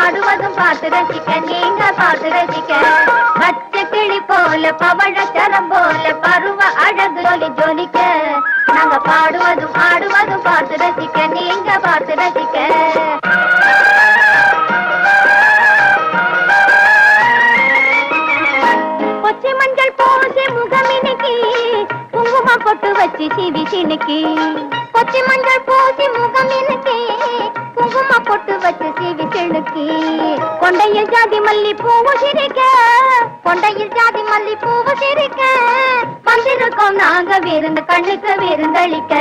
பாடுவதும் பார்த்து ரசிக்க நீங்க பார்த்து ரசிக்க பச்சை கிளி போல பவழச்சரம் போல பருவ அழகு ஜொலி ஜொலிக்க நாங்க பாடுவதும் ஆடுவதும் பார்த்து ரசிக்க நீங்க பார்த்து ரசிக்க கொச்சி மஞ்சள் பூசி முகமினிக்கு குங்குமம் பொட்டு வச்சு சிவி சினுக்கி கொச்சி மஞ்சள் பூசி முகமினுக்கு குங்குமம் பொட்டு வச்சு சிவி சினுக்கி கொண்டையில் ஜாதி மல்லி பூவு சிரிக்க கொண்டையில் ஜாதி மல்லி பூவு சிரிக்க வந்திருக்கோம் நாங்க விருந்து கண்ணுக்கு விருந்தளிக்க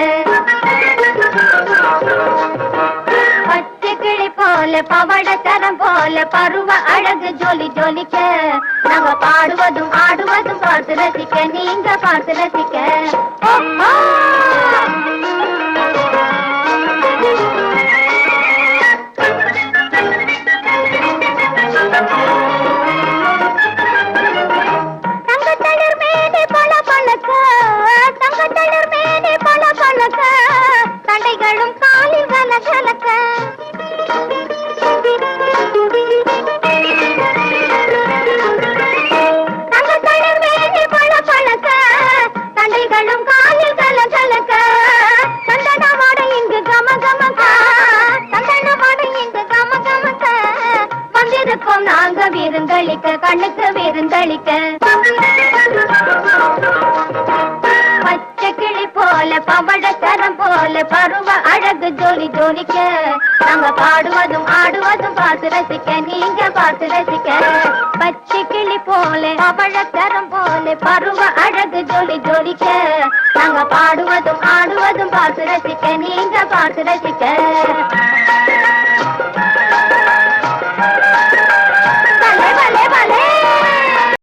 பச்சை கிளி போல பவழச்சரம் போல பருவ அழகு ஜொலி ஜொலிக்க நாங்க பாடுவதும் ஆடுவதும் பார்த்து ரசிக்க நீங்க பார்த்து ரசிக்க தங்கத்தளிர் மேனி பல பழக்க தங்கத்தளிர் மேனி பல பழக்க தண்டைகளும் காலில் கல கலக்க தங்கத்தளிர் மேனி பல பழக்க தண்டைகளும் காலில் கல கலக்க சந்தனமாட இங்கு கம கமக்க சந்தனமாட இங்கு கம கமக்க வந்திருக்கோம் நாங்க விருந்தளிக்க கண்ணுக்கு விருந்தளிக்க பச்சை கிளி போல பவழச்சரம் போல பருவ அழகு ஜொலி ஜொலிக்க நாங்க பாடுவதும் ஆடுவதும் பார்த்து ரசிக்க நீங்க பார்த்து ரசிக்க பச்சை கிளி போல பவழச்சரம் போல பருவ அழகு ஜொலி ஜொலிக்க நாங்க பாடுவதும் ஆடுவதும் பார்த்து ரசிக்க நீங்க பார்த்து ரசிக்க